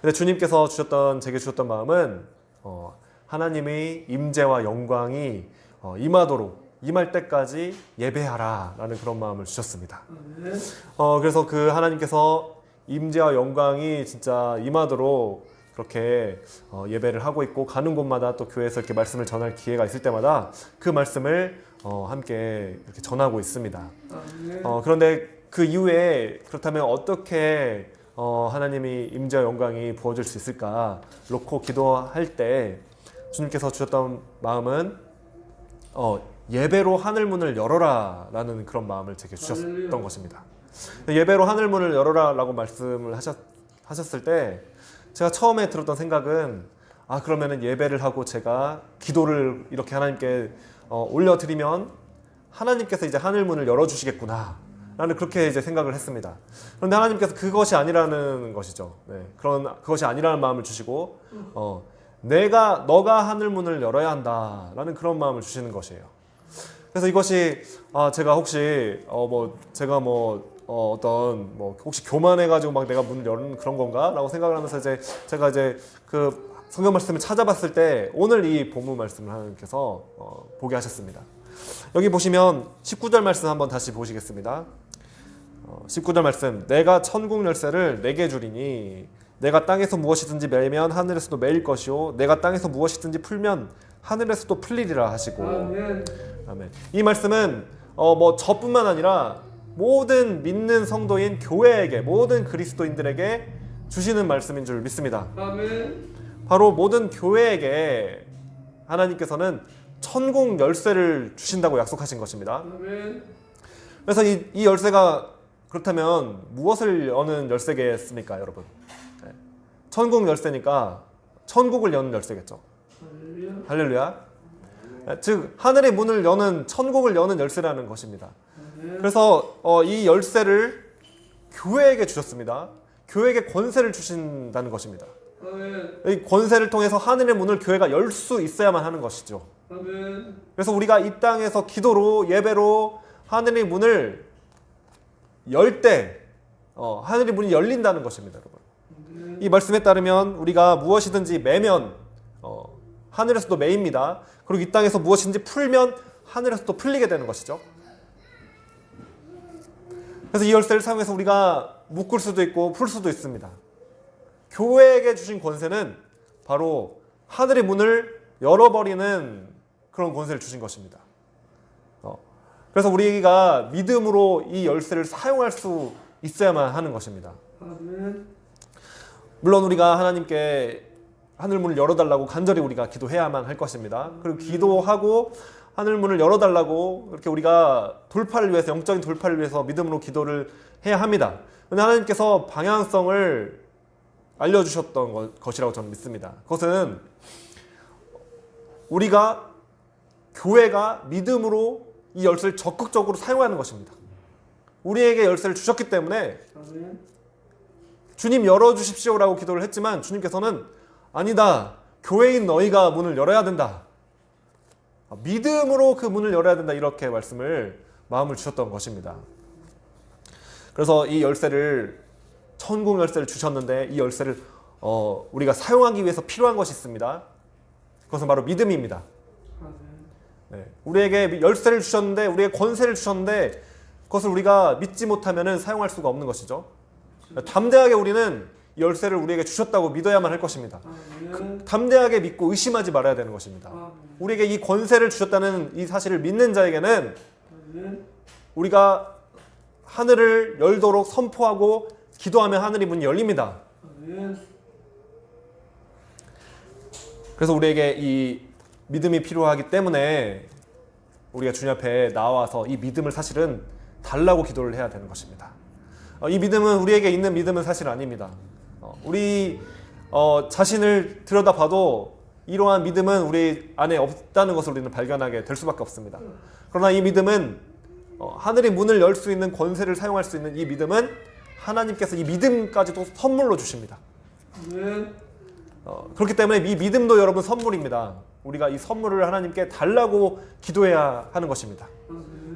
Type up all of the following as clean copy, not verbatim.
근데 주님께서 제게 주셨던 마음은 하나님의 임재와 영광이 임할 때까지 예배하라 라는 그런 마음을 주셨습니다. 그래서 그 하나님께서 임재와 영광이 진짜 임하도록 그렇게 예배를 하고 있고, 가는 곳마다 또 교회에서 이렇게 말씀을 전할 기회가 있을 때마다 그 말씀을 함께 이렇게 전하고 있습니다. 그런데 그 이후에 그렇다면 어떻게 하나님이 임재와 영광이 부어질 수 있을까 놓고 기도할 때 주님께서 주셨던 마음은 예배로 하늘문을 열어라 라는 그런 마음을 제게 주셨던 것입니다. 예배로 하늘문을 열어라 라고 말씀을 하셨을 때 제가 처음에 들었던 생각은 그러면은 예배를 하고 제가 기도를 이렇게 하나님께 올려드리면 하나님께서 이제 하늘문을 열어주시겠구나 라는 그렇게 이제 생각을 했습니다. 그런데 하나님께서 그것이 아니라는 것이죠. 그것이 아니라는 마음을 주시고 너가 하늘문을 열어야 한다라는 그런 마음을 주시는 것이에요. 그래서 이것이 제가 혹시 혹시 교만해가지고 막 내가 문을 여는 그런 건가라고 생각을 하면서 제가 그 성경 말씀을 찾아봤을 때 오늘 이 본문 말씀을 하나님께서 보게 하셨습니다. 여기 보시면 19절 말씀 한번 다시 보시겠습니다. 19절 말씀, 내가 천국 열쇠를 내게 주리니 내가 땅에서 무엇이든지 매면 하늘에서도 매일 것이요 내가 땅에서 무엇이든지 풀면 하늘에서도 풀리리라 하시고. 아멘. 이 말씀은 저뿐만 아니라 모든 믿는 성도인 교회에게, 모든 그리스도인들에게 주시는 말씀인 줄 믿습니다. 아멘. 바로 모든 교회에게 하나님께서는 천국 열쇠를 주신다고 약속하신 것입니다. 아멘. 그래서 이 열쇠가 그렇다면 무엇을 여는 열쇠겠습니까, 여러분? 천국 열쇠니까 천국을 여는 열쇠겠죠. 할렐루야. 즉 하늘의 문을 여는, 천국을 여는 열쇠라는 것입니다. 그래서 이 열쇠를 교회에게 주셨습니다. 교회에게 권세를 주신다는 것입니다. 이 권세를 통해서 하늘의 문을 교회가 열 수 있어야만 하는 것이죠. 그래서 우리가 이 땅에서 기도로, 예배로 하늘의 문을 열 때 하늘의 문이 열린다는 것입니다, 여러분. 이 말씀에 따르면 우리가 무엇이든지 매면 하늘에서도 매입니다. 그리고 이 땅에서 무엇인지 풀면 하늘에서도 풀리게 되는 것이죠. 그래서 이 열쇠를 사용해서 우리가 묶을 수도 있고 풀 수도 있습니다. 교회에게 주신 권세는 바로 하늘의 문을 열어버리는 그런 권세를 주신 것입니다. 그래서 우리가 믿음으로 이 열쇠를 사용할 수 있어야만 하는 것입니다. 물론 우리가 하나님께 하늘문을 열어달라고 간절히 우리가 기도해야만 할 것입니다. 그리고 기도하고 하늘문을 열어달라고 이렇게 우리가 돌파를 위해서, 영적인 돌파를 위해서 믿음으로 기도를 해야 합니다. 그런데 하나님께서 방향성을 알려주셨던 것이라고 저는 믿습니다. 그것은 우리가, 교회가 믿음으로 이 열쇠를 적극적으로 사용하는 것입니다. 우리에게 열쇠를 주셨기 때문에 주님 열어주십시오라고 기도를 했지만 주님께서는 아니다, 교회인 너희가 문을 열어야 된다, 믿음으로 그 문을 열어야 된다, 이렇게 마음을 주셨던 것입니다. 그래서 이 열쇠를, 천국 열쇠를 주셨는데 이 열쇠를 우리가 사용하기 위해서 필요한 것이 있습니다. 그것은 바로 믿음입니다. 우리에게 열쇠를 주셨는데, 우리에게 권세를 주셨는데 그것을 우리가 믿지 못하면 사용할 수가 없는 것이죠. 담대하게 우리는 열쇠를 우리에게 주셨다고 믿어야만 할 것입니다. 담대하게 믿고 의심하지 말아야 되는 것입니다. 우리에게 이 권세를 주셨다는 이 사실을 믿는 자에게는 우리가 하늘을 열도록 선포하고 기도하면 하늘의 문이 열립니다. 그래서 우리에게 이 믿음이 필요하기 때문에 우리가 주님 앞에 나와서 이 믿음을 사실은 달라고 기도를 해야 되는 것입니다. 이 믿음은, 우리에게 있는 믿음은 사실 아닙니다. 우리 자신을 들여다봐도 이러한 믿음은 우리 안에 없다는 것을 우리는 발견하게 될 수밖에 없습니다. 그러나 이 믿음은 하늘의 문을 열 수 있는 권세를 사용할 수 있는 이 믿음은 하나님께서 이 믿음까지도 선물로 주십니다. 그렇기 때문에 이 믿음도 여러분 선물입니다. 우리가 이 선물을 하나님께 달라고 기도해야 하는 것입니다.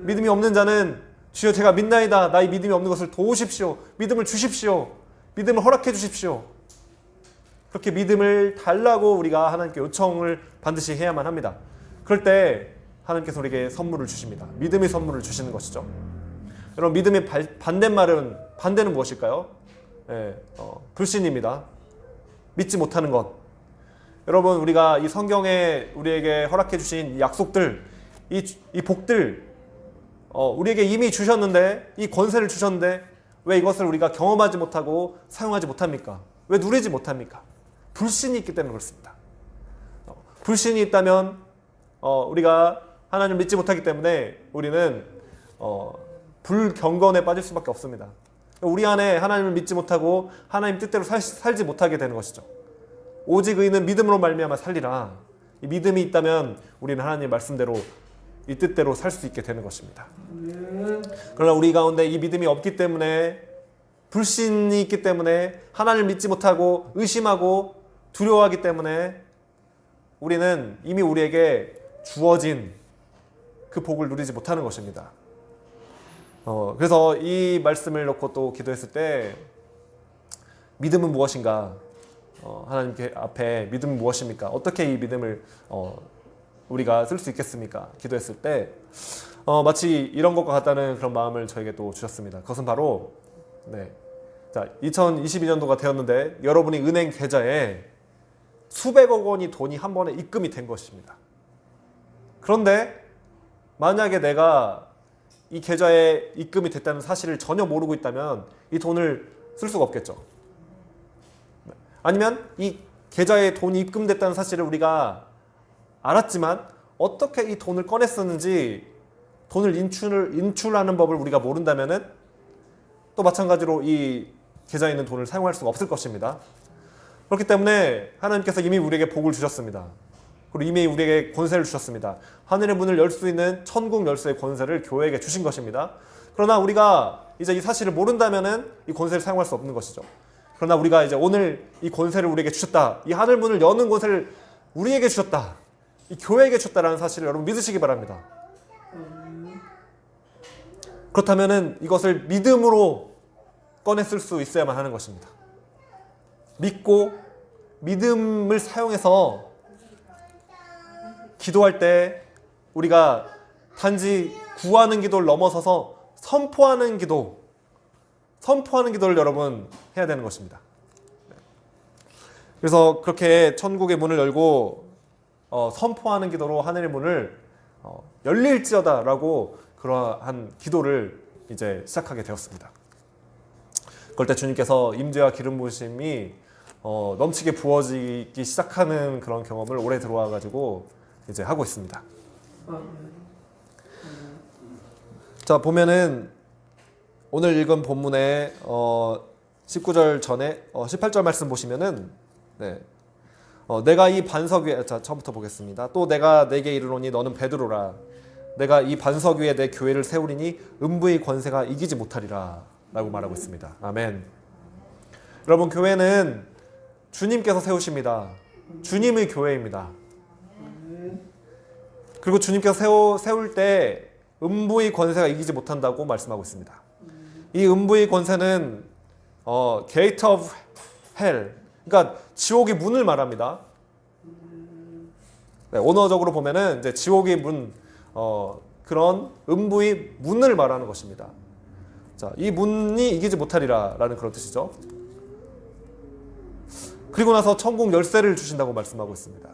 믿음이 없는 자는 주여 제가 믿나이다, 나의 믿음이 없는 것을 도우십시오, 믿음을 주십시오, 믿음을 허락해 주십시오, 그렇게 믿음을 달라고 우리가 하나님께 요청을 반드시 해야만 합니다. 그럴 때 하나님께서 우리에게 선물을 주십니다. 믿음의 선물을 주시는 것이죠. 여러분, 믿음의 반대는 무엇일까요? 불신입니다. 믿지 못하는 것. 여러분, 우리가 이 성경에 우리에게 허락해 주신 이 약속들, 이 복들, 우리에게 이미 주셨는데, 이 권세를 주셨는데 왜 이것을 우리가 경험하지 못하고 사용하지 못합니까? 왜 누리지 못합니까? 불신이 있기 때문에 그렇습니다. 불신이 있다면 우리가 하나님을 믿지 못하기 때문에 우리는 불경건에 빠질 수밖에 없습니다. 우리 안에 하나님을 믿지 못하고 하나님 뜻대로 살지 못하게 되는 것이죠. 오직 의인은 믿음으로 말미암아 살리라. 이 믿음이 있다면 우리는 하나님의 말씀대로 이 뜻대로 살 수 있게 되는 것입니다. 그러나 우리 가운데 이 믿음이 없기 때문에, 불신이 있기 때문에, 하나님을 믿지 못하고 의심하고 두려워하기 때문에 우리는 이미 우리에게 주어진 그 복을 누리지 못하는 것입니다. 그래서 이 말씀을 놓고 또 기도했을 때, 믿음은 무엇인가? 하나님 앞에 믿음은 무엇입니까? 어떻게 이 믿음을 우리가 쓸 수 있겠습니까? 기도했을 때 마치 이런 것과 같다는 그런 마음을 저에게 또 주셨습니다. 그것은 바로 2022년도가 되었는데 여러분이 은행 계좌에 수백억 원이 돈이 한 번에 입금이 된 것입니다. 그런데 만약에 내가 이 계좌에 입금이 됐다는 사실을 전혀 모르고 있다면 이 돈을 쓸 수가 없겠죠. 아니면 이 계좌에 돈이 입금됐다는 사실을 우리가 알았지만 어떻게 이 돈을 꺼냈었는지, 돈을 인출하는 법을 우리가 모른다면은 또 마찬가지로 이 계좌에 있는 돈을 사용할 수가 없을 것입니다. 그렇기 때문에 하나님께서 이미 우리에게 복을 주셨습니다. 그리고 이미 우리에게 권세를 주셨습니다. 하늘의 문을 열 수 있는 천국 열쇠의 권세를 교회에게 주신 것입니다. 그러나 우리가 이제 이 사실을 모른다면은 이 권세를 사용할 수 없는 것이죠. 그러나 우리가 이제 오늘 이 권세를 우리에게 주셨다, 이 하늘 문을 여는 권세를 우리에게 주셨다, 이 교회에게 주셨다라는 사실을 여러분 믿으시기 바랍니다. 그렇다면은 이것을 믿음으로 꺼냈을 수 있어야만 하는 것입니다. 믿고 믿음을 사용해서 기도할 때 우리가 단지 구하는 기도를 넘어서서 선포하는 기도를 여러분 해야 되는 것입니다. 그래서 그렇게 천국의 문을 열고 선포하는 기도로 하늘의 문을 열릴지어다라고 그러한 기도를 이제 시작하게 되었습니다. 그럴 때 주님께서 임재와 기름 부으심이 넘치게 부어지기 시작하는 그런 경험을 올해 들어와 가지고 이제 하고 있습니다. 자, 보면은 오늘 읽은 본문의 19절 전에 18절 말씀 보시면은 내가 이 반석 위에, 자, 처음부터 보겠습니다. 또 내가 내게 이르노니 너는 베드로라. 내가 이 반석 위에 내 교회를 세우리니 음부의 권세가 이기지 못하리라 라고 말하고 있습니다. 아멘. 여러분, 교회는 주님께서 세우십니다. 주님의 교회입니다. 그리고 주님께서 세울 때 음부의 권세가 이기지 못한다고 말씀하고 있습니다. 이 음부의 권세는 Gate of Hell, 그러니까 지옥의 문을 말합니다. 언어적으로 보면은 이제 지옥의 문, 그런 음부의 문을 말하는 것입니다. 자, 이 문이 이기지 못하리라라는 그런 뜻이죠. 그리고 나서 천국 열쇠를 주신다고 말씀하고 있습니다.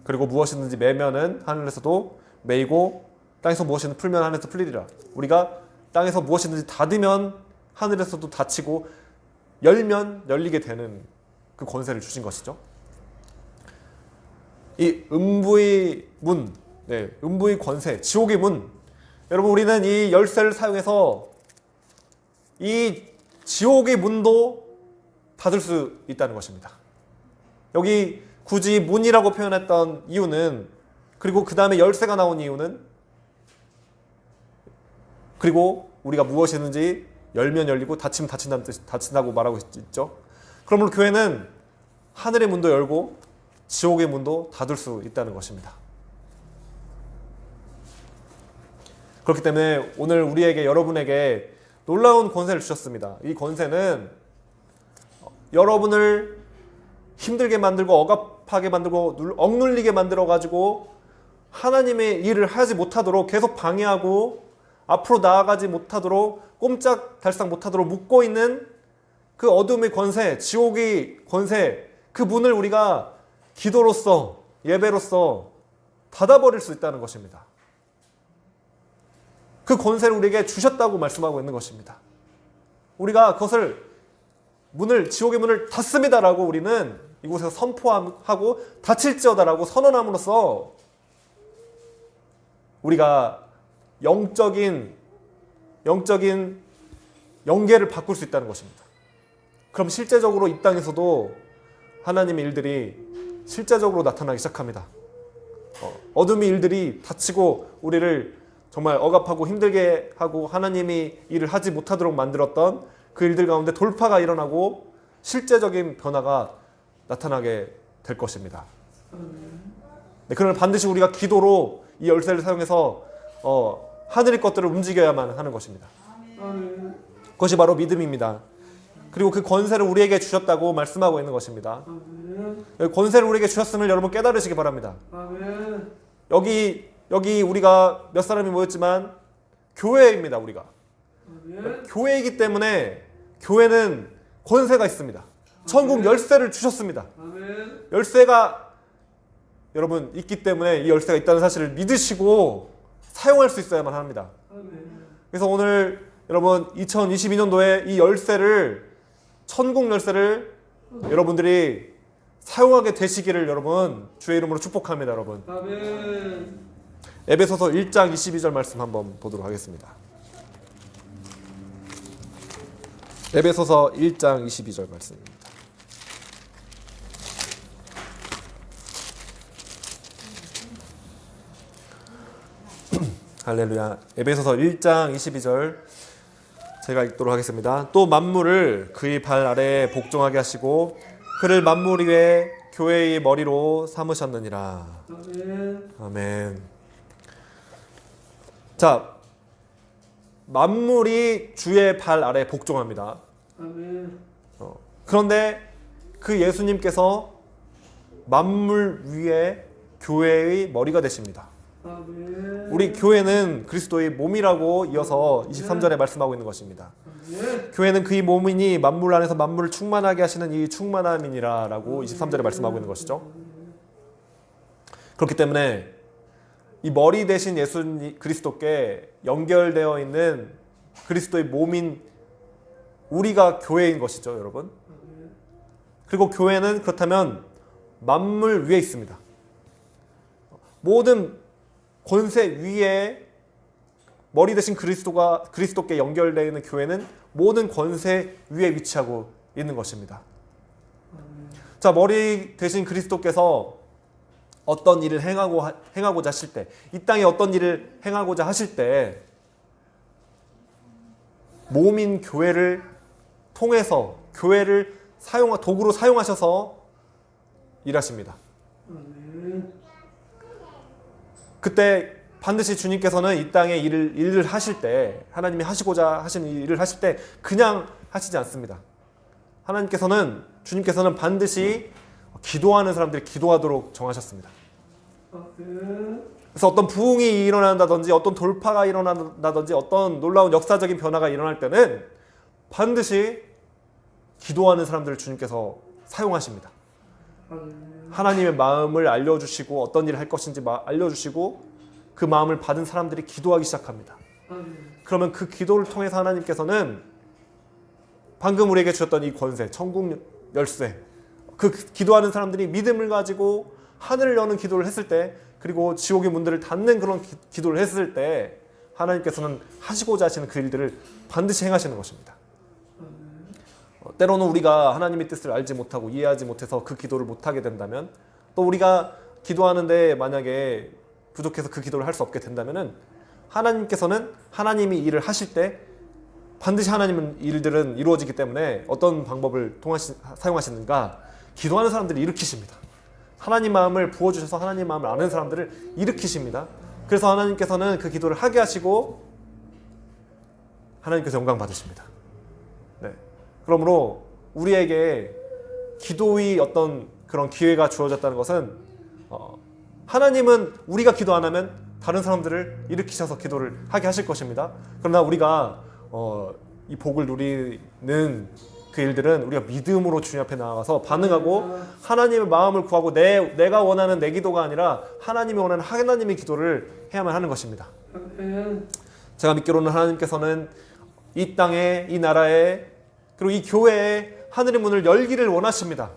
그리고 무엇이든지 매면은 하늘에서도 매이고 땅에서 무엇이든 풀면 하늘에서 풀리리라. 우리가 땅에서 무엇이든지 닫으면 하늘에서도 닫히고 열면 열리게 되는 그 권세를 주신 것이죠. 이 음부의 문, 음부의 권세, 지옥의 문. 여러분, 우리는 이 열쇠를 사용해서 이 지옥의 문도 닫을 수 있다는 것입니다. 여기 굳이 문이라고 표현했던 이유는, 그리고 그 다음에 열쇠가 나온 이유는, 그리고 우리가 무엇이든지 열면 열리고 닫히면 닫힌다고 말하고 있죠. 그러므로 교회는 하늘의 문도 열고 지옥의 문도 닫을 수 있다는 것입니다. 그렇기 때문에 오늘 우리에게, 여러분에게 놀라운 권세를 주셨습니다. 이 권세는 여러분을 힘들게 만들고 억압하게 만들고 억눌리게 만들어가지고 하나님의 일을 하지 못하도록 계속 방해하고 앞으로 나아가지 못하도록 꼼짝달싹 못하도록 묶고 있는 그 어둠의 권세, 지옥의 권세, 그 문을 우리가 기도로서, 예배로서 닫아버릴 수 있다는 것입니다. 그 권세를 우리에게 주셨다고 말씀하고 있는 것입니다. 우리가 그것을 지옥의 문을 닫습니다라고 우리는 이곳에서 선포하고 닫힐지어다라고 선언함으로써 우리가 영적인 영계를 바꿀 수 있다는 것입니다. 그럼 실제적으로 이 땅에서도 하나님의 일들이 실제적으로 나타나기 시작합니다. 어둠의 일들이 닫히고 우리를 정말 억압하고 힘들게 하고 하나님이 일을 하지 못하도록 만들었던 그 일들 가운데 돌파가 일어나고 실제적인 변화가 나타나게 될 것입니다. 네, 그러나 반드시 우리가 기도로 이 열쇠를 사용해서 하늘의 것들을 움직여야만 하는 것입니다. 그것이 바로 믿음입니다. 그리고 그 권세를 우리에게 주셨다고 말씀하고 있는 것입니다. 권세를 우리에게 주셨음을 여러분 깨달으시기 바랍니다. 여기 우리가 몇 사람이 모였지만 교회입니다. 우리가 교회이기 때문에 교회는 권세가 있습니다. 천국 열쇠를 주셨습니다. 열쇠가 여러분 있기 때문에 이 열쇠가 있다는 사실을 믿으시고 사용할 수 있어야만 합니다. 그래서 오늘 여러분 2022년도에 이 열쇠를, 천국 열쇠를 여러분들이 사용하게 되시기를 여러분 주의 이름으로 축복합니다. 여러분 에베소서 1장 22절 말씀 한번 보도록 하겠습니다. 에베소서 1장 22절 말씀입니다. 할렐루야. 에베소서 1장 22절 제가 읽도록 하겠습니다. 또 만물을 그의 발 아래에 복종하게 하시고 그를 만물 위에 교회의 머리로 삼으셨느니라. 아멘. 자, 만물이 주의 발 아래에 복종합니다. 그런데 그 예수님께서 만물 위에 교회의 머리가 되십니다. 우리 교회는 그리스도의 몸이라고 이어서 23절에 말씀하고 있는 것입니다. 교회는 그의 몸이니 만물 안에서 만물을 충만하게 하시는 이 충만함이니라 라고 23절에 말씀하고 있는 것이죠. 그렇기 때문에 이 머리 대신 예수 그리스도께 연결되어 있는 그리스도의 몸인 우리가 교회인 것이죠, 여러분. 그리고 교회는 그렇다면 만물 위에 있습니다. 모든 권세 위에 머리 대신 그리스도께 연결되어 있는 교회는 모든 권세 위에 위치하고 있는 것입니다. 자, 머리 대신 그리스도께서 어떤 일을 행하고자 하실 때, 이 땅에 어떤 일을 행하고자 하실 때 몸인 교회를 통해서 교회를 도구로 사용하셔서 일하십니다. 그때 반드시 주님께서는 이 땅에 일을 하실 때, 하나님이 하시고자 하시는 일을 하실 때 그냥 하시지 않습니다. 주님께서는 반드시 기도하는 사람들이 기도하도록 정하셨습니다. 그래서 어떤 부흥이 일어난다든지 어떤 돌파가 일어난다든지 어떤 놀라운 역사적인 변화가 일어날 때는 반드시 기도하는 사람들을 주님께서 사용하십니다. 하나님의 마음을 알려주시고 어떤 일을 할 것인지 알려주시고 그 마음을 받은 사람들이 기도하기 시작합니다. 그러면 그 기도를 통해서 하나님께서는 방금 우리에게 주셨던 이 권세, 천국 열쇠, 그 기도하는 사람들이 믿음을 가지고 하늘을 여는 기도를 했을 때, 그리고 지옥의 문들을 닫는 그런 기도를 했을 때 하나님께서는 하시고자 하시는 그 일들을 반드시 행하시는 것입니다. 때로는 우리가 하나님의 뜻을 알지 못하고 이해하지 못해서 그 기도를 못하게 된다면, 또 우리가 기도하는데 만약에 부족해서 그 기도를 할 수 없게 된다면 하나님께서는 하나님이 일을 하실 때 반드시 하나님은 일들은 이루어지기 때문에 어떤 방법을 사용하시는가? 기도하는 사람들을 일으키십니다. 하나님 마음을 부어주셔서 하나님 마음을 아는 사람들을 일으키십니다. 그래서 하나님께서는 그 기도를 하게 하시고 하나님께서 영광 받으십니다. 네. 그러므로 우리에게 기도의 어떤 그런 기회가 주어졌다는 것은 하나님은 우리가 기도 안 하면 다른 사람들을 일으키셔서 기도를 하게 하실 것입니다. 그러나 우리가 이 복을 누리는 그 일들은 우리가 믿음으로 주님 앞에 나아가서 반응하고 하나님의 마음을 구하고 내가 원하는 내 기도가 아니라 하나님이 원하는 하나님의 기도를 해야만 하는 것입니다. 제가 믿기로는 하나님께서는 이 땅에, 이 나라에, 그리고 이 교회에 하늘의 문을 열기를 원하십니다.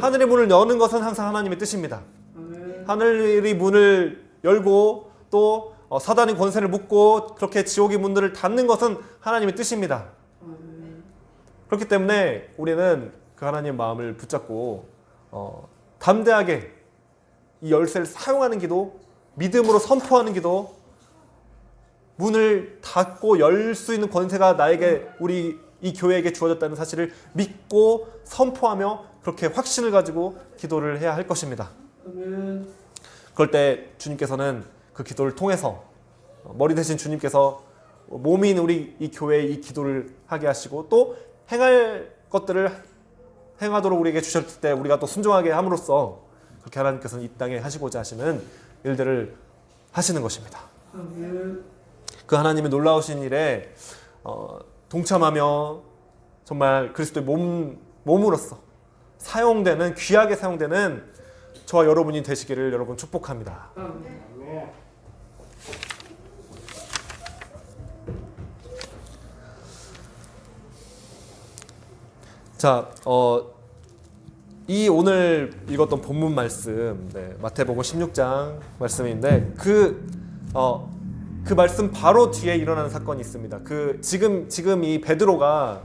하늘의 문을 여는 것은 항상 하나님의 뜻입니다. 하늘의 문을 열고 또 사단의 권세를 묶고 그렇게 지옥의 문들을 닫는 것은 하나님의 뜻입니다. 그렇기 때문에 우리는 그 하나님의 마음을 붙잡고 담대하게 이 열쇠를 사용하는 기도, 믿음으로 선포하는 기도, 문을 닫고 열 수 있는 권세가 나에게, 우리 이 교회에게 주어졌다는 사실을 믿고 선포하며 그렇게 확신을 가지고 기도를 해야 할 것입니다. 그럴 때 주님께서는 그 기도를 통해서 머리 대신 주님께서 몸인 우리 이 교회에 이 기도를 하게 하시고 또 행할 것들을 행하도록 우리에게 주셨을 때 우리가 또 순종하게 함으로써 그렇게 하나님께서는 이 땅에 하시고자 하시는 일들을 하시는 것입니다. 그 하나님의 놀라우신 일에 동참하며 정말 그리스도의 몸으로서 사용되는, 귀하게 사용되는 저와 여러분이 되시기를 여러분 축복합니다. 자, 이 오늘 읽었던 본문 말씀, 마태복음 16장 말씀인데 그 말씀 바로 뒤에 일어나는 사건이 있습니다. 지금 이 베드로가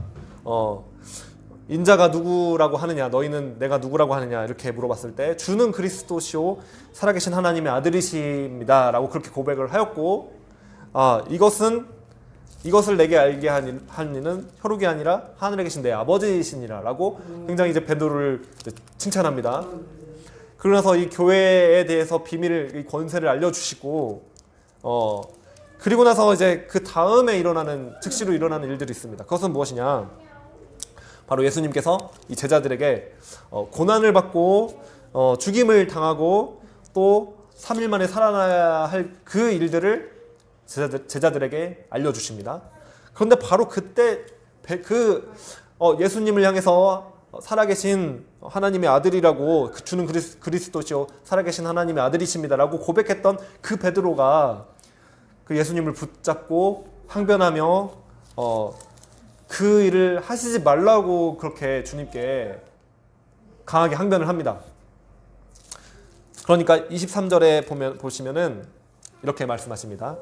인자가 누구라고 하느냐, 너희는 내가 누구라고 하느냐 이렇게 물어봤을 때 주는 그리스도시오 살아계신 하나님의 아들이십니다 라고 그렇게 고백을 하였고, 이것을 내게 알게 한 이는 혈육이 아니라 하늘에 계신 내 아버지이시니라 라고 굉장히 이제 베드로를 칭찬합니다. 그러면서 이 교회에 대해서 비밀을, 이 권세를 알려주시고 그리고 나서 이제 그 다음에 즉시로 일어나는 일들이 있습니다. 그것은 무엇이냐? 바로 예수님께서 이 제자들에게 고난을 받고 죽임을 당하고 또 3일 만에 살아나야 할 그 일들을 제자들에게 알려주십니다. 그런데 바로 그때 예수님을 향해서 살아계신 하나님의 아들이라고, 주는 그리스도시요 살아계신 하나님의 아들이십니다라고 고백했던 그 베드로가 그 예수님을 붙잡고 항변하며 그 일을 하시지 말라고 그렇게 주님께 강하게 항변을 합니다. 그러니까 23절에 보시면은 이렇게 말씀하십니다.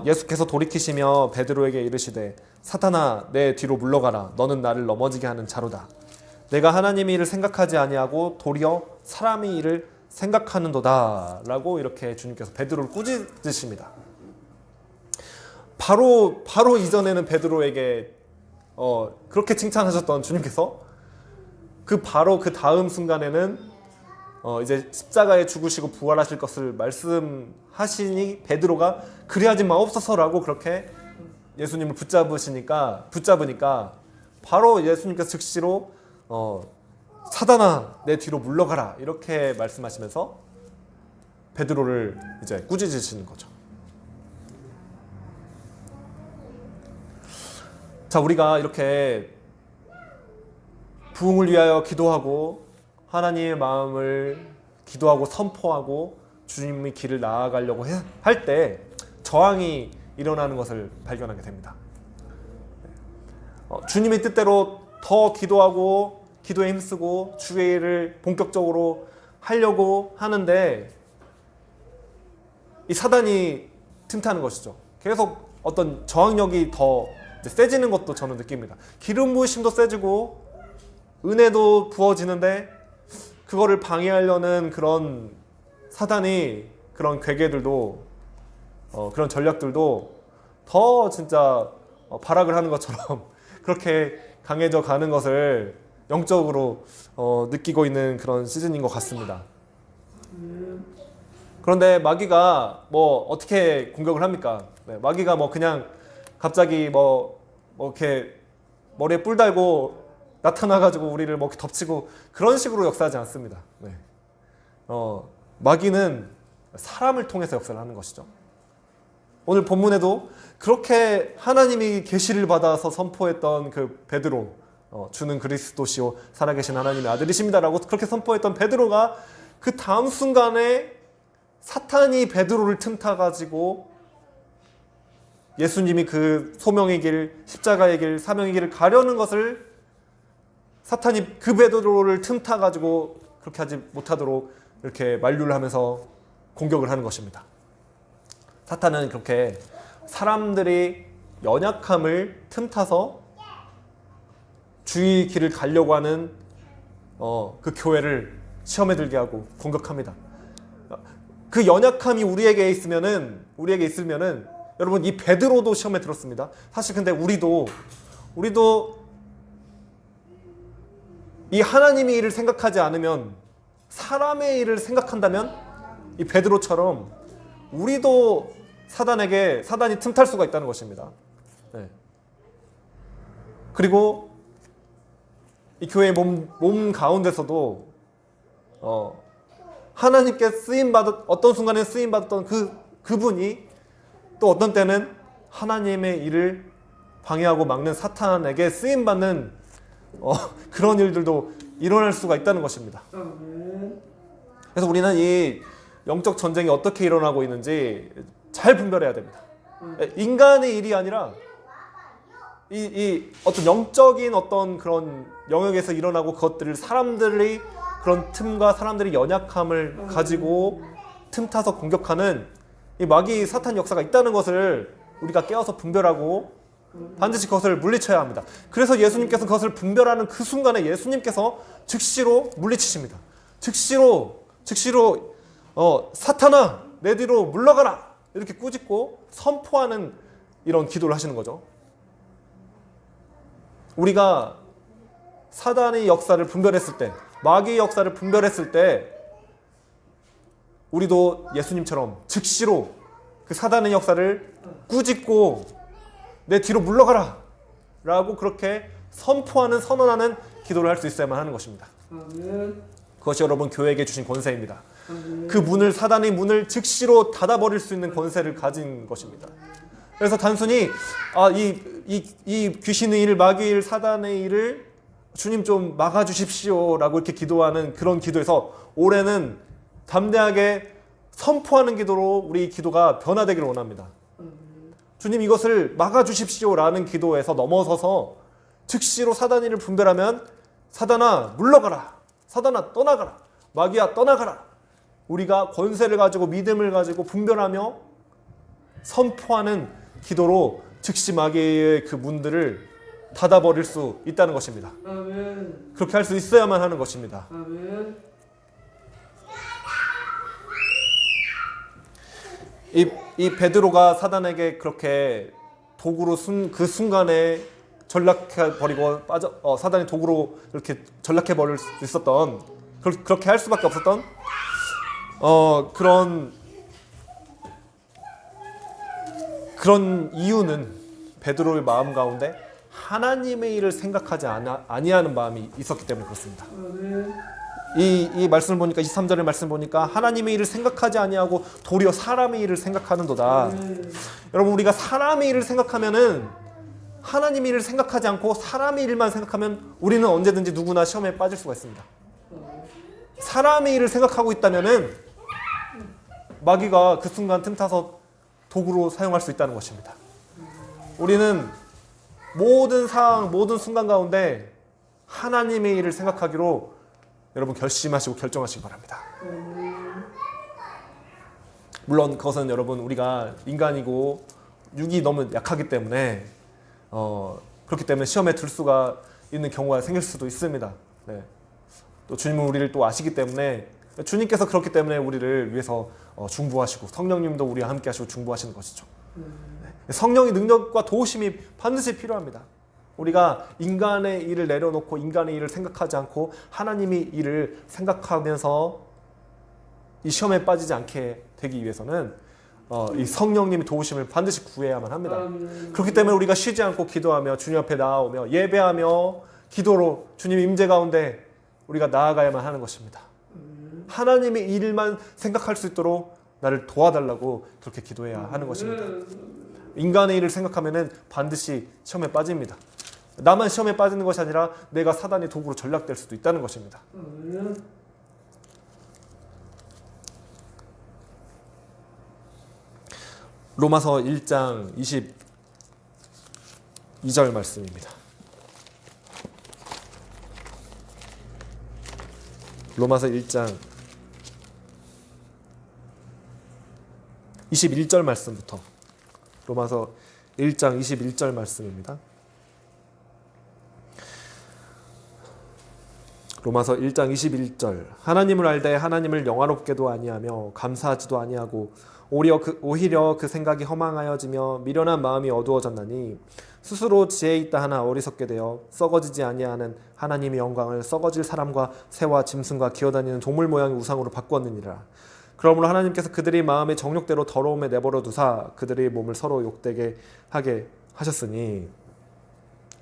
예수께서 돌이키시며 베드로에게 이르시되 사탄아 내 뒤로 물러가라 너는 나를 넘어지게 하는 자로다. 내가 하나님의 일을 생각하지 아니하고 도리어 사람의 일을 생각하는도다 라고 이렇게 주님께서 베드로를 꾸짖으십니다. 바로 이전에는 베드로에게 그렇게 칭찬하셨던 주님께서 바로 그 다음 순간에는 이제 십자가에 죽으시고 부활하실 것을 말씀하시니 베드로가 그리하지 마옵소서라고 그렇게 예수님을 붙잡으니까 바로 예수님께서 즉시로 사단아 내 뒤로 물러가라 이렇게 말씀하시면서 베드로를 이제 꾸짖으시는 거죠. 자, 우리가 이렇게 부흥을 위하여 기도하고 하나님의 마음을 기도하고 선포하고 주님의 길을 나아가려고 할 때 저항이 일어나는 것을 발견하게 됩니다. 주님의 뜻대로 더 기도하고 기도에 힘쓰고 주의 일을 본격적으로 하려고 하는데 이 사단이 틈타는 것이죠. 계속 어떤 저항력이 더 세지는 것도 저는 느낍니다. 기름 부으심도 세지고 은혜도 부어지는데 그거를 방해하려는 그런 사단이 그런 괴계들도 그런 전략들도 더 진짜 발악을 하는 것처럼 그렇게 강해져 가는 것을 영적으로 느끼고 있는 그런 시즌인 것 같습니다. 그런데 마귀가 뭐 어떻게 공격을 합니까? 마귀가 뭐 그냥 갑자기 뭐 이렇게 머리에 뿔 달고 나타나가지고 우리를 뭐 덮치고 그런 식으로 역사하지 않습니다. 네. 마귀는 사람을 통해서 역사를 하는 것이죠. 오늘 본문에도 그렇게 하나님이 계시를 받아서 선포했던 그 베드로, 주는 그리스도시요 살아계신 하나님의 아들이십니다라고 그렇게 선포했던 베드로가 그 다음 순간에 사탄이 베드로를 틈타가지고 예수님이 그 소명의 길, 십자가의 길, 사명의 길을 가려는 것을 사탄이 그 베드로를 틈타가지고 그렇게 하지 못하도록 이렇게 만류를 하면서 공격을 하는 것입니다. 사탄은 그렇게 사람들이 연약함을 틈타서 주의 길을 가려고 하는 그 교회를 시험에 들게 하고 공격합니다. 그 연약함이 우리에게 있으면은 여러분 이 베드로도 시험에 들었습니다. 사실 근데 우리도 이 하나님의 일을 생각하지 않으면 사람의 일을 생각한다면 이 베드로처럼 우리도 사단이 틈탈 수가 있다는 것입니다. 네. 그리고 이 교회의 몸 가운데서도 하나님께 어떤 순간에 쓰임받았던 그분이 또 어떤 때는 하나님의 일을 방해하고 막는 사탄에게 쓰임받는 그런 일들도 일어날 수가 있다는 것입니다. 그래서 우리는 이 영적 전쟁이 어떻게 일어나고 있는지 잘 분별해야 됩니다. 인간의 일이 아니라 이 어떤 영적인 어떤 그런 영역에서 일어나고 그것들을 사람들이 그런 틈과 사람들이 연약함을 가지고 틈타서 공격하는 이 마귀 사탄 역사가 있다는 것을 우리가 깨어서 분별하고 반드시 그것을 물리쳐야 합니다. 그래서 예수님께서 그것을 분별하는 그 순간에 예수님께서 즉시로 물리치십니다. 즉시로 사탄아 내 뒤로 물러가라 이렇게 꾸짖고 선포하는 이런 기도를 하시는 거죠. 우리가 사단의 역사를 분별했을 때, 마귀의 역사를 분별했을 때 우리도 예수님처럼 즉시로 그 사단의 역사를 꾸짖고 내 뒤로 물러가라 라고 그렇게 선언하는 기도를 할 수 있어야만 하는 것입니다. 그것이 여러분 교회에게 주신 권세입니다. 그 사단의 문을 즉시로 닫아버릴 수 있는 권세를 가진 것입니다. 그래서 단순히 이 귀신의 일, 마귀의 일, 사단의 일을 주님 좀 막아주십시오 라고 이렇게 기도하는 그런 기도에서 올해는 담대하게 선포하는 기도로 우리 기도가 변화되기를 원합니다. 주님 이것을 막아주십시오 라는 기도에서 넘어서서 즉시로 사단의 일을 분별하면 사단아 물러가라, 사단아 떠나가라, 마귀야 떠나가라. 우리가 권세를 가지고 믿음을 가지고 분별하며 선포하는 기도로 즉시 마귀의 그 문들을 닫아버릴 수 있다는 것입니다. 아멘. 그렇게 할 수 있어야만 하는 것입니다. 아멘. 이 베드로가 사단에게 그렇게 도구로 그 순간에 전락해버리고 사단의 도구로 이렇게 전락해버릴 수 있었던 그렇게 할 수밖에 없었던 그런 이유는 베드로의 마음 가운데 하나님의 일을 생각하지 아니하는 마음이 있었기 때문에 그렇습니다. 이 말씀을 보니까 23절의 말씀 보니까 하나님의 일을 생각하지 아니하고 도리어 사람의 일을 생각하는도다. 여러분 우리가 사람의 일을 생각하면은 하나님의 일을 생각하지 않고 사람의 일만 생각하면 우리는 언제든지 누구나 시험에 빠질 수가 있습니다. 사람의 일을 생각하고 있다면은 마귀가 그 순간 틈타서 도구로 사용할 수 있다는 것입니다. 우리는 모든 상황, 모든 순간 가운데 하나님의 일을 생각하기로 여러분 결심하시고 결정하시기 바랍니다. 물론 그것은 여러분 우리가 인간이고 육이 너무 약하기 때문에 그렇기 때문에 시험에 들 수가 있는 경우가 생길 수도 있습니다. 네. 또 주님은 우리를 또 아시기 때문에 주님께서 그렇기 때문에 우리를 위해서 중보하시고 성령님도 우리와 함께 하시고 중보하시는 것이죠. 성령의 능력과 도우심이 반드시 필요합니다. 우리가 인간의 일을 내려놓고 인간의 일을 생각하지 않고 하나님의 일을 생각하면서 이 시험에 빠지지 않게 되기 위해서는 이 성령님의 도우심을 반드시 구해야만 합니다. 그렇기 때문에 우리가 쉬지 않고 기도하며 주님 앞에 나아오며 예배하며 기도로 주님 임재 가운데 우리가 나아가야만 하는 것입니다. 하나님의 일만 생각할 수 있도록 나를 도와달라고 그렇게 기도해야 하는 것입니다. 인간의 일을 생각하면 반드시 시험에 빠집니다. 나만 시험에 빠지는 것이 아니라 내가 사단의 도구로 전락될 수도 있다는 것입니다. 로마서 1장 22절 말씀입니다. 로마서 1장 21절 말씀부터 로마서 1장 21절 말씀입니다. 로마서 1장 21절 하나님을 알되 하나님을 영화롭게도 아니하며 감사하지도 아니하고 오히려 그 생각이 허망하여지며 미련한 마음이 어두워졌나니 스스로 지혜 있다 하나 어리석게 되어 썩어지지 아니하는 하나님의 영광을 썩어질 사람과 새와 짐승과 기어다니는 동물 모양의 우상으로 바꾸었느니라. 그러므로 하나님께서 그들이 마음의 정욕대로 더러움에 내버려 두사 그들의 몸을 서로 욕되게 하게 하셨으니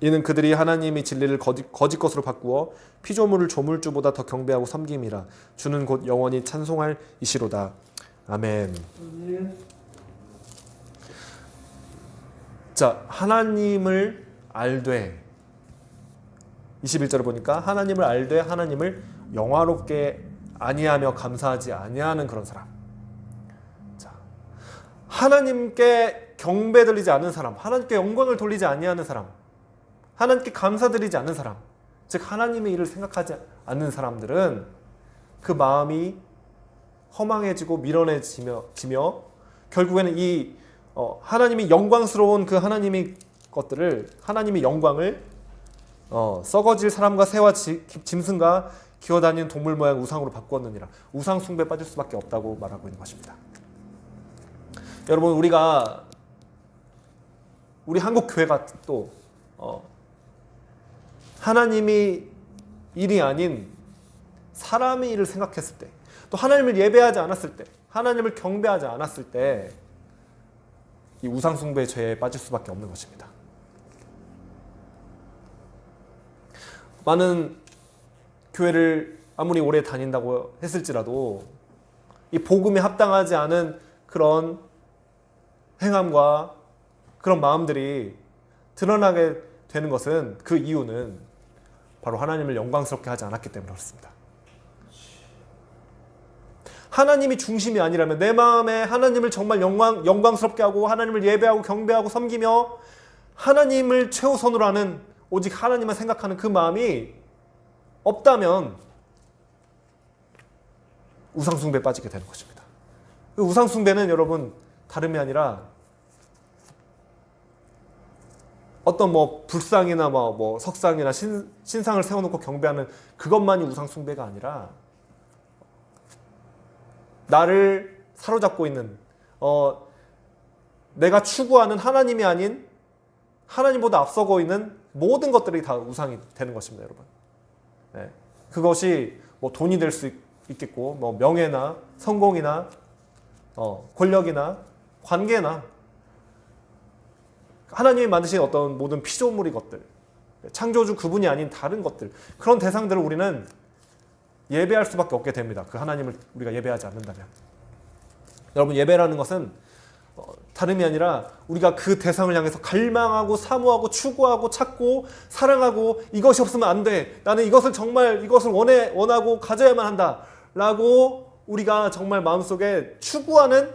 이는 그들이 하나님의 진리를 거짓 것으로 바꾸어 피조물을 조물주보다 더 경배하고 섬김이라. 주는 곧 영원히 찬송할 이시로다. 아멘. 자, 하나님을 알되 21절을 보니까 하나님을 알되 하나님을 영화롭게 아니하며 감사하지 아니하는 그런 사람. 자, 하나님께 경배 드리지 않는 사람, 하나님께 영광을 돌리지 아니하는 사람, 하나님께 감사드리지 않는 사람, 즉 하나님의 일을 생각하지 않는 사람들은 그 마음이 허망해지고 미련해지며 결국에는 이 하나님이 영광스러운 그 하나님의 것들을 하나님의 영광을 썩어질 사람과 새와 짐승과 기어다니는 동물 모양 우상으로 바꾸었느니라. 우상 숭배에 빠질 수밖에 없다고 말하고 있는 것입니다. 여러분 우리 한국 교회가 또 하나님이 일이 아닌 사람의 일을 생각했을 때, 또 하나님을 예배하지 않았을 때, 하나님을 경배하지 않았을 때 이 우상 숭배의 죄에 빠질 수밖에 없는 것입니다. 많은 교회를 아무리 오래 다닌다고 했을지라도 이 복음에 합당하지 않은 그런 행함과 그런 마음들이 드러나게 되는 것은 그 이유는 바로 하나님을 영광스럽게 하지 않았기 때문에 그렇습니다. 하나님이 중심이 아니라면 내 마음에 하나님을 정말 영광스럽게 하고 하나님을 예배하고 경배하고 섬기며 하나님을 최우선으로 하는 오직 하나님만 생각하는 그 마음이 없다면 우상숭배에 빠지게 되는 것입니다. 그 우상숭배는 여러분 다름이 아니라 어떤 불상이나 석상이나 신상을 세워놓고 경배하는 그것만이 우상숭배가 아니라 나를 사로잡고 있는 내가 추구하는 하나님이 아닌 하나님보다 앞서고 있는 모든 것들이 다 우상이 되는 것입니다, 여러분. 네. 그것이 돈이 될 수 있겠고 명예나 성공이나 권력이나 관계나 하나님이 만드신 어떤 모든 피조물의 것들, 창조주 그분이 아닌 다른 것들, 그런 대상들을 우리는 예배할 수밖에 없게 됩니다. 그 하나님을 우리가 예배하지 않는다면. 여러분, 예배라는 것은 다름이 아니라 우리가 그 대상을 향해서 갈망하고 사모하고 추구하고 찾고 사랑하고 이것이 없으면 안 돼. 나는 이것을 원하고 가져야만 한다. 라고 우리가 정말 마음속에 추구하는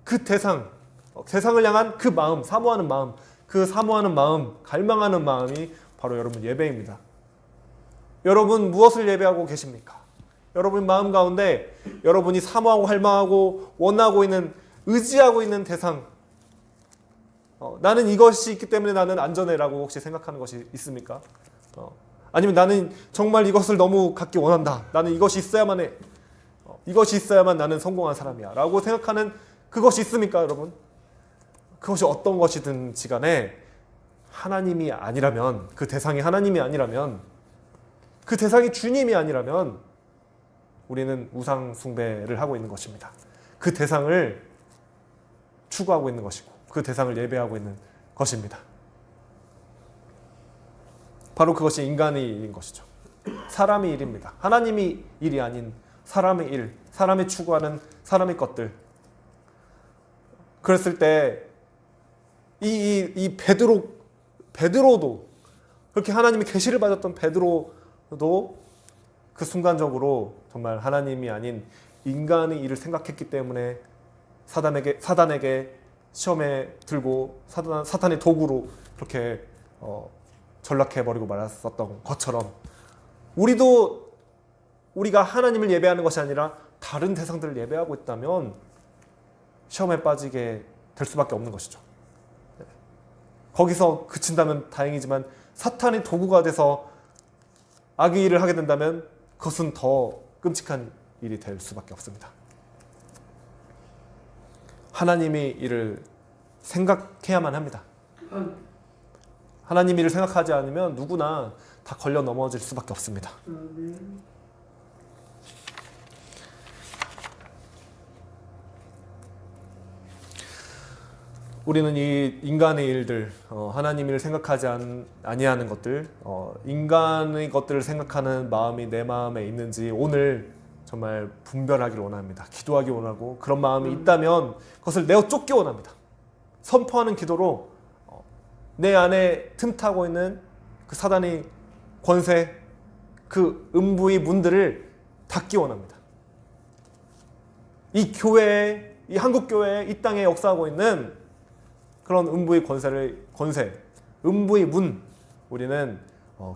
그 대상을 향한 그 마음, 사모하는 마음, 그 사모하는 마음, 갈망하는 마음이 바로 여러분 예배입니다. 여러분 무엇을 예배하고 계십니까? 여러분 마음 가운데 여러분이 사모하고 갈망하고 원하고 있는, 의지하고 있는 대상, 나는 이것이 있기 때문에 나는 안전해라고 혹시 생각하는 것이 있습니까? 아니면 나는 정말 이것을 너무 갖기 원한다. 나는 이것이 있어야만 해. 이것이 있어야만 나는 성공한 사람이야 라고 생각하는 그것이 있습니까, 여러분? 그것이 어떤 것이든지 간에 하나님이 아니라면, 그 대상이 하나님이 아니라면, 그 대상이 주님이 아니라면 우리는 우상 숭배를 하고 있는 것입니다. 그 대상을 추구하고 있는 것이고 그 대상을 예배하고 있는 것입니다. 바로 그것이 인간의 일인 것이죠. 사람의 일입니다. 하나님이 일이 아닌 사람의 일, 사람이 추구하는 사람의 것들. 그랬을 때 이 베드로도 그렇게 하나님이 계시를 받았던 베드로도 그 순간적으로 정말 하나님이 아닌 인간의 일을 생각했기 때문에 사단에게 시험에 들고 사탄의 도구로 그렇게 전락해버리고 말았었던 것처럼 우리가 하나님을 예배하는 것이 아니라 다른 대상들을 예배하고 있다면 시험에 빠지게 될 수밖에 없는 것이죠. 거기서 그친다면 다행이지만 사탄의 도구가 돼서 악의 일을 하게 된다면 그것은 더 끔찍한 일이 될 수밖에 없습니다. 하나님의 일을 생각해야만 합니다. 하나님 일을 생각하지 않으면 누구나 다 걸려 넘어질 수밖에 없습니다. 우리는 이 인간의 일들, 하나님 일을 생각하지 아니하는 것들, 인간의 것들을 생각하는 마음이 내 마음에 있는지 오늘 정말 분별하기를 원합니다. 기도하기 원하고 그런 마음이 있다면 그것을 내어 쫓기 원합니다. 선포하는 기도로 내 안에 틈타고 있는 그 사단의 권세, 그 음부의 문들을 닫기 원합니다. 이 교회에, 이 한국 교회에, 이 땅에 역사하고 있는 그런 음부의 권세, 음부의 문, 우리는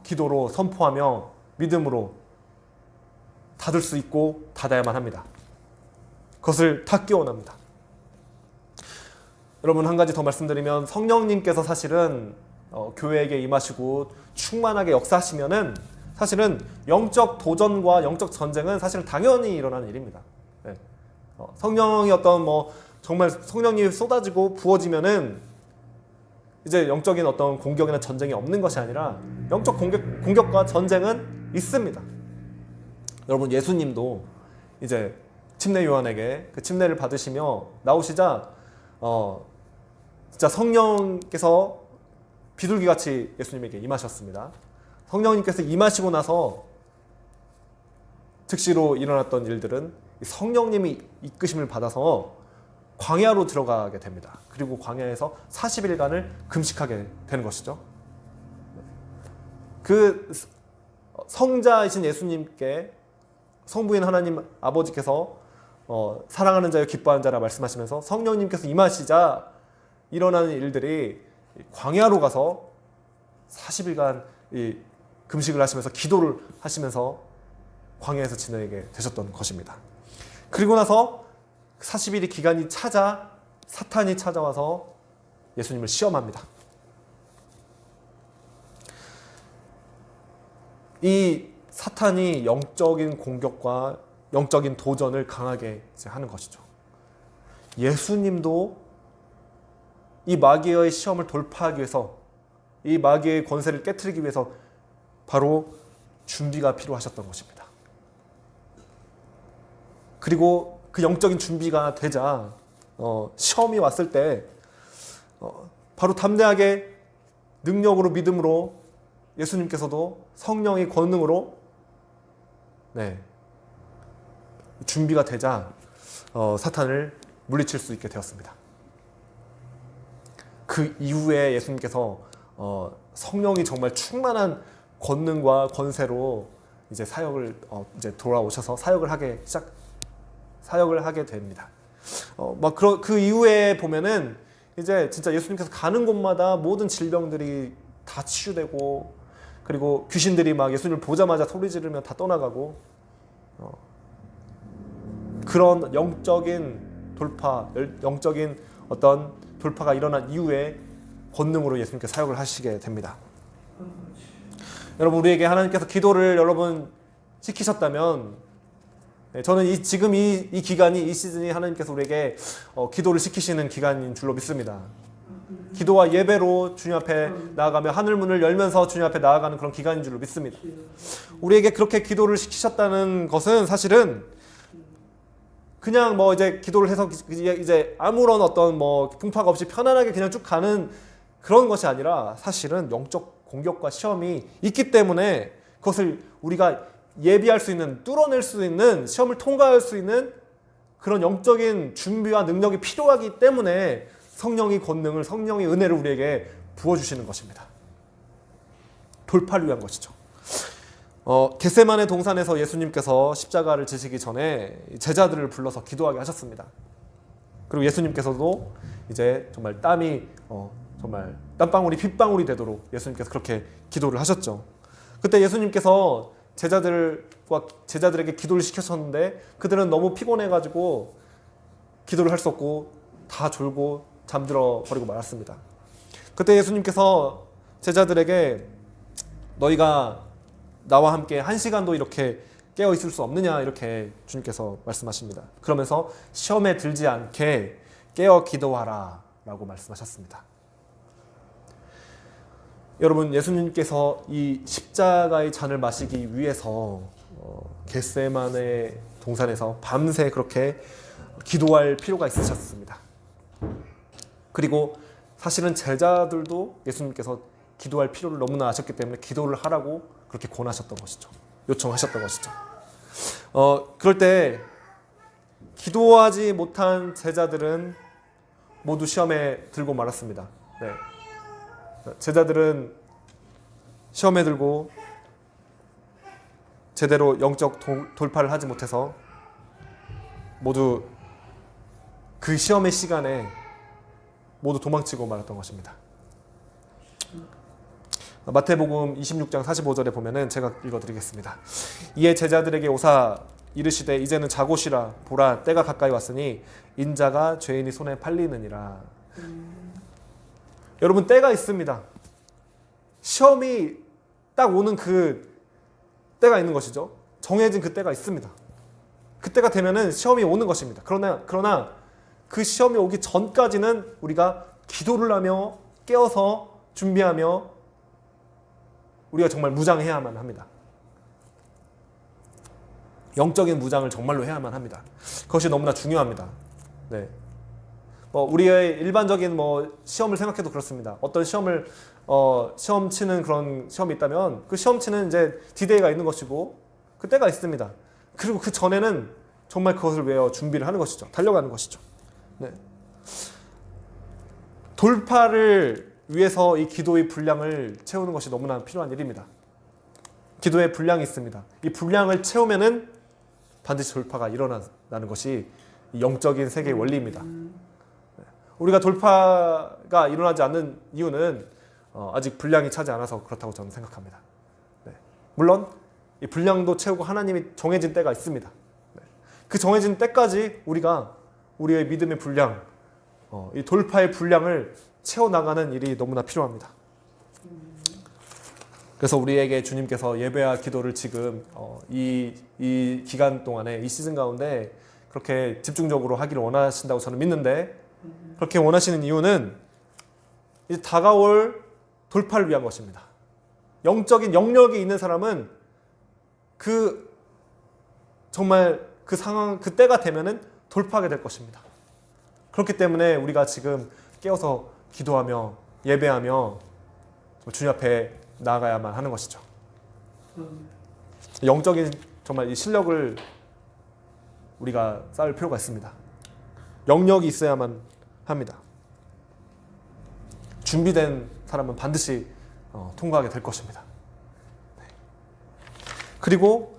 기도로 선포하며 믿음으로 닫을 수 있고 닫아야만 합니다. 그것을 닫기 원합니다. 여러분, 한 가지 더 말씀드리면 성령님께서 사실은 교회에게 임하시고 충만하게 역사하시면은 사실은 영적 도전과 영적 전쟁은 사실은 당연히 일어나는 일입니다. 네. 성령이 정말 성령이 쏟아지고 부어지면은 이제 영적인 어떤 공격이나 전쟁이 없는 것이 아니라 영적 공격과 전쟁은 있습니다. 여러분, 예수님도 이제 침례 요한에게 그 침례를 받으시며 나오시자 진짜 성령께서 비둘기같이 예수님에게 임하셨습니다. 성령님께서 임하시고 나서 즉시로 일어났던 일들은 성령님이 이끄심을 받아서 광야로 들어가게 됩니다. 그리고 광야에서 40일간을 금식하게 되는 것이죠. 그 성자이신 예수님께 성부인 하나님 아버지께서 사랑하는 자여 기뻐하는 자라 말씀하시면서 성령님께서 임하시자 일어나는 일들이 광야로 가서 40일간 이 금식을 하시면서 기도를 하시면서 광야에서 지내게 되셨던 것입니다. 그리고 나서 40일의 기간이 차자 사탄이 찾아와서 예수님을 시험합니다. 이 사탄이 영적인 공격과 영적인 도전을 강하게 하는 것이죠. 예수님도 이 마귀의 시험을 돌파하기 위해서, 이 마귀의 권세를 깨트리기 위해서 바로 준비가 필요하셨던 것입니다. 그리고 그 영적인 준비가 되자 시험이 왔을 때 바로 담대하게 능력으로 믿음으로 예수님께서도 성령의 권능으로 준비가 되자 사탄을 물리칠 수 있게 되었습니다. 그 이후에 예수님께서 성령이 정말 충만한 권능과 권세로 이제 사역을 이제 돌아오셔서 사역을 하게 됩니다. 그 이후에 보면은 이제 진짜 예수님께서 가는 곳마다 모든 질병들이 다 치유되고, 그리고 귀신들이 막 예수님을 보자마자 소리 지르며 다 떠나가고, 그런 영적인 돌파, 영적인 어떤 돌파가 일어난 이후에 권능으로 예수님께서 사역을 하시게 됩니다. 여러분, 우리에게 하나님께서 기도를 여러분 시키셨다면, 저는 지금 이 기간이, 이 시즌이 하나님께서 우리에게 기도를 시키시는 기간인 줄로 믿습니다. 기도와 예배로 주님 앞에 나아가며 하늘 문을 열면서 주님 앞에 나아가는 그런 기간인 줄로 믿습니다. 우리에게 그렇게 기도를 시키셨다는 것은 사실은 그냥 이제 기도를 해서 이제 아무런 어떤 풍파가 없이 편안하게 그냥 쭉 가는 그런 것이 아니라 사실은 영적 공격과 시험이 있기 때문에 그것을 우리가 예비할 수 있는, 뚫어낼 수 있는, 시험을 통과할 수 있는 그런 영적인 준비와 능력이 필요하기 때문에 성령의 권능을, 성령의 은혜를 우리에게 부어주시는 것입니다. 돌파를 위한 것이죠. 겟세마네 동산에서 예수님께서 십자가를 지시기 전에 제자들을 불러서 기도하게 하셨습니다. 그리고 예수님께서도 이제 정말 땀이 정말 땀방울이 핏방울이 되도록 예수님께서 그렇게 기도를 하셨죠. 그때 예수님께서 제자들에게 기도를 시켰었는데 그들은 너무 피곤해가지고 기도를 할 수 없고 다 졸고 잠들어 버리고 말았습니다. 그때 예수님께서 제자들에게 너희가 나와 함께 1시간도 이렇게 깨어 있을 수 없느냐 이렇게 주님께서 말씀하십니다. 그러면서 시험에 들지 않게 깨어 기도하라 라고 말씀하셨습니다. 여러분, 예수님께서 이 십자가의 잔을 마시기 위해서 겟세마네 동산에서 밤새 그렇게 기도할 필요가 있으셨습니다. 그리고 사실은 제자들도 예수님께서 기도할 필요를 너무나 아셨기 때문에 기도를 하라고 그렇게 권하셨던 것이죠. 요청하셨던 것이죠. 그럴 때 기도하지 못한 제자들은 모두 시험에 들고 말았습니다. 네. 제자들은 시험에 들고 제대로 영적 돌파를 하지 못해서 모두 그 시험의 시간에 모두 도망치고 말았던 것입니다. 마태복음 26장 45절에 보면은 제가 읽어드리겠습니다. 이에 제자들에게 오사 이르시되 이제는 자고 쉬라. 보라 때가 가까이 왔으니 인자가 죄인의 손에 팔리느니라. 여러분, 때가 있습니다. 시험이 딱 오는 그 때가 있는 것이죠. 정해진 그 때가 있습니다. 그때가 되면은 시험이 오는 것입니다. 그러나 그 시험이 오기 전까지는 우리가 기도를 하며 깨어서 준비하며 우리가 정말 무장해야만 합니다. 영적인 무장을 정말로 해야만 합니다. 그것이 너무나 중요합니다. 네. 우리의 일반적인 시험을 생각해도 그렇습니다. 어떤 시험 치는 그런 시험이 있다면 그 시험 치는 이제 디데이가 있는 것이고 그 때가 있습니다. 그리고 그 전에는 정말 그것을 위해 준비를 하는 것이죠. 달려가는 것이죠. 네. 돌파를 위해서 이 기도의 분량을 채우는 것이 너무나 필요한 일입니다. 기도의 분량이 있습니다. 이 분량을 채우면은 반드시 돌파가 일어나는 것이 영적인 세계의 원리입니다. 우리가 돌파가 일어나지 않는 이유는 아직 분량이 차지 않아서 그렇다고 저는 생각합니다. 네. 물론 이 분량도 채우고 하나님이 정해진 때가 있습니다. 네. 그 정해진 때까지 우리가 우리의 믿음의 분량, 이 돌파의 분량을 채워나가는 일이 너무나 필요합니다. 그래서 우리에게 주님께서 예배와 기도를 지금 이 기간 동안에 이 시즌 가운데 그렇게 집중적으로 하기를 원하신다고 저는 믿는데, 그렇게 원하시는 이유는 이제 다가올 돌파를 위한 것입니다. 영적인 영역이 있는 사람은 정말 그 상황, 그 때가 되면은 돌파하게 될 것입니다. 그렇기 때문에 우리가 지금 깨어서 기도하며 예배하며 주님 앞에 나아가야만 하는 것이죠. 영적인 정말 이 실력을 우리가 쌓을 필요가 있습니다. 영역이 있어야만 합니다. 준비된 사람은 반드시 통과하게 될 것입니다. 네. 그리고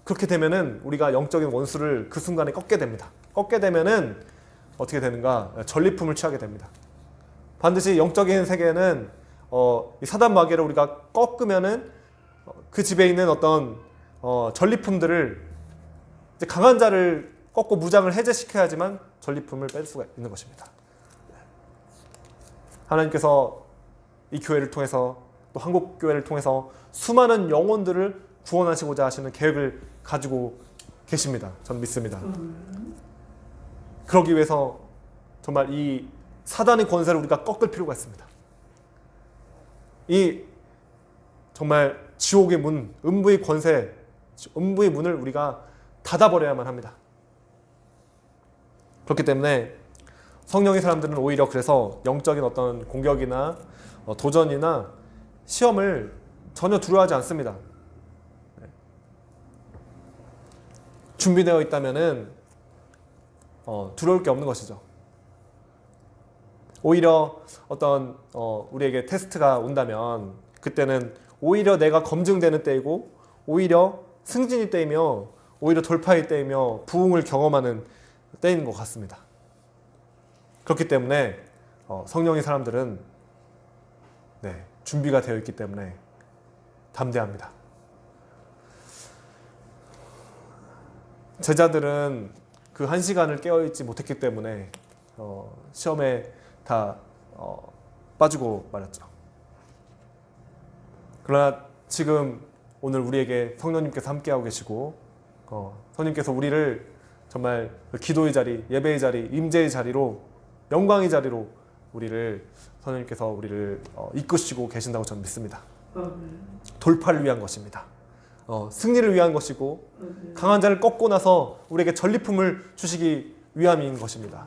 그렇게 되면은 우리가 영적인 원수를 그 순간에 꺾게 됩니다. 꺾게 되면은 어떻게 되는가? 전리품을 취하게 됩니다. 반드시 영적인 세계는 이 사단 마귀를 우리가 꺾으면은 그 집에 있는 어떤 전리품들을 이제 강한 자를 꺾고 무장을 해제시켜야지만 전리품을 뺄 수가 있는 것입니다. 하나님께서 이 교회를 통해서 또 한국교회를 통해서 수많은 영혼들을 구원하시고자 하시는 계획을 가지고 계십니다. 저는 믿습니다. 그러기 위해서 정말 이 사단의 권세를 우리가 꺾을 필요가 있습니다. 이 정말 지옥의 문, 음부의 권세, 음부의 문을 우리가 닫아버려야만 합니다. 그렇기 때문에 성령의 사람들은 오히려 그래서 영적인 어떤 공격이나 도전이나 시험을 전혀 두려워하지 않습니다. 준비되어 있다면은 두려울 게 없는 것이죠. 오히려 어떤 우리에게 테스트가 온다면 그때는 오히려 내가 검증되는 때이고 오히려 승진이 때이며 오히려 돌파의 때이며 부흥을 경험하는 때인 것 같습니다. 그렇기 때문에 성령의 사람들은 준비가 되어 있기 때문에 담대합니다. 제자들은 그 한 시간을 깨어있지 못했기 때문에 시험에 다 빠지고 말았죠. 그러나 지금 오늘 우리에게 성령님께서 함께하고 계시고 성령님께서 우리를 정말 기도의 자리, 예배의 자리, 임재의 자리로, 영광의 자리로 성령님께서 우리를 이끄시고 계신다고 저는 믿습니다. 돌파를 위한 것입니다. 승리를 위한 것이고 강한 자를 꺾고 나서 우리에게 전리품을 주시기 위함인 것입니다.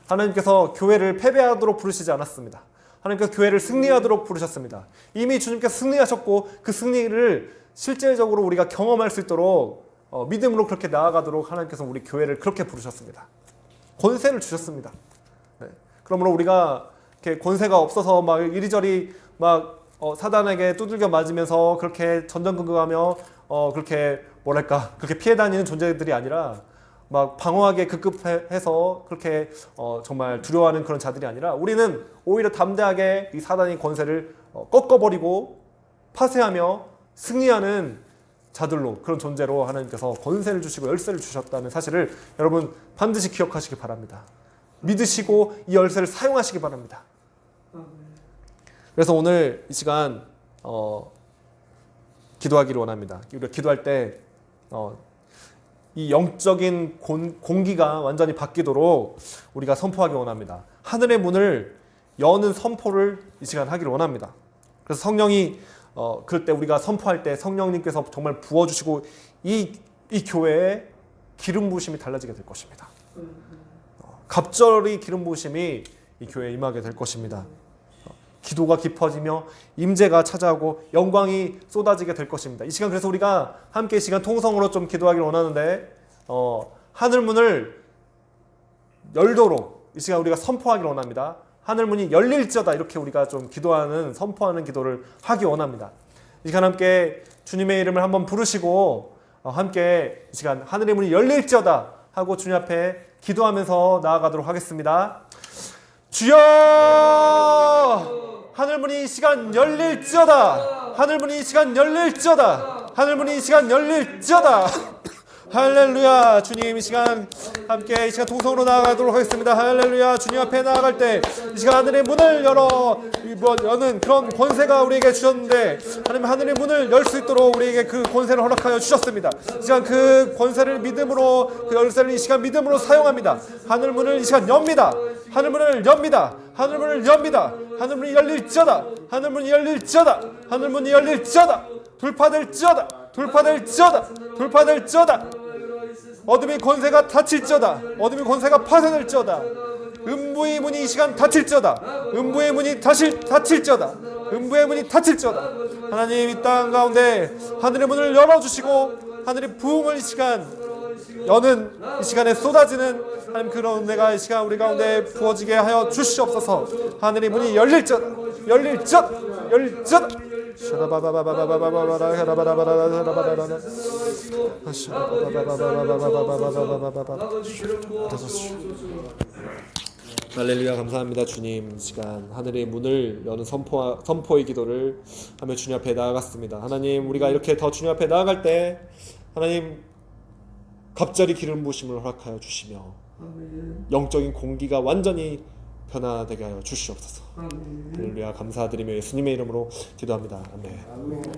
하나님께서 교회를 패배하도록 부르시지 않았습니다. 하나님께서 교회를 승리하도록 부르셨습니다. 이미 주님께서 승리하셨고 그 승리를 실제적으로 우리가 경험할 수 있도록 믿음으로 그렇게 나아가도록 하나님께서 우리 교회를 그렇게 부르셨습니다. 권세를 주셨습니다. 그러므로 우리가 이렇게 권세가 없어서 막 이리저리 막 사단에게 두들겨 맞으면서 그렇게 전전긍긍하며 그렇게 그렇게 피해 다니는 존재들이 아니라 막 방어하게 급급해서 그렇게 정말 두려워하는 그런 자들이 아니라 우리는 오히려 담대하게 이 사단의 권세를 꺾어버리고 파쇄하며 승리하는 자들로, 그런 존재로 하나님께서 권세를 주시고 열쇠를 주셨다는 사실을 여러분 반드시 기억하시기 바랍니다. 믿으시고 이 열쇠를 사용하시기 바랍니다. 그래서 오늘 이 시간 기도하기를 원합니다. 우리가 기도할 때 이 영적인 공기가 완전히 바뀌도록 우리가 선포하기 원합니다. 하늘의 문을 여는 선포를 이 시간 하기를 원합니다. 그래서 성령이 그럴 때 우리가 선포할 때 성령님께서 정말 부어주시고 이 교회에 기름 부으심이 달라지게 될 것입니다. 갑절이 기름 부으심이 이 교회에 임하게 될 것입니다. 기도가 깊어지며 임재가 찾아오고 영광이 쏟아지게 될 것입니다. 이 시간 그래서 우리가 함께 이 시간 통성으로 좀 기도하기를 원하는데 하늘문을 열도록 이 시간 우리가 선포하기를 원합니다. 하늘문이 열릴지어다 이렇게 우리가 좀 기도하는 선포하는 기도를 하기 원합니다. 이 시간 함께 주님의 이름을 한번 부르시고 함께 이 시간 하늘의 문이 열릴지어다 하고 주님 앞에 기도하면서 나아가도록 하겠습니다. 주여! 하늘문이 이 시간 열릴지어다. 하늘문이 이 시간 열릴지어다. 하늘문이 이 시간 열릴지어다. 할렐루야. 주님 이 시간 함께 이 시간 동성으로 나아가도록 하겠습니다. 할렐루야. 주님 앞에 나아갈 때 이 시간 하늘의 문을 여는 그런 권세가 우리에게 주셨는데 하나님 하늘의 문을 열 수 있도록 우리에게 그 권세를 허락하여 주셨습니다. 이 시간 그 권세를 믿음으로 그 열쇠를 이 시간 믿음으로 사용합니다. 하늘문을 이 시간 엽니다. 하늘문을 엽니다. 하늘문을 엽니다. 하늘문이 열릴지어다. 하늘문이 열릴지어다. 하늘문이 열릴지어다. 돌파될지어다. 돌파될지어다. 돌파될지어다. 어둠의 권세가 닫힐지어다. 어둠의 권세가 파쇄될지어다. 음부의 문이 이 시간 닫힐지어다. 음부의 문이 닫힐지어다. 음부의 문이 닫힐지어다. 하나님 이 땅 가운데 하늘의 문을 열어주시고 하늘의 부흥을 이 시간 여는 이 시간에 쏟아지는 하나님 그런 은혜가 이 시간 우리 가운데 부어지게 하여 주시옵소서. 하늘의 문이 열릴지어다. 열릴지어다. 열릴지어다. 할렐루야. 감사합니다. 주님 이 시간 하늘의 문을 여는 선포의 기도를 하며 주님 앞에 나아갔습니다. 하나님 우리가 이렇게 더 주님 앞에 나아갈 때 하나님 갑자기 기름 부으심을 허락하여 주시며 영적인 공기가 완전히 변화되게 하여 주시옵소서. 할렐루야. 감사드리며 예수님의 이름으로 기도합니다. 아멘.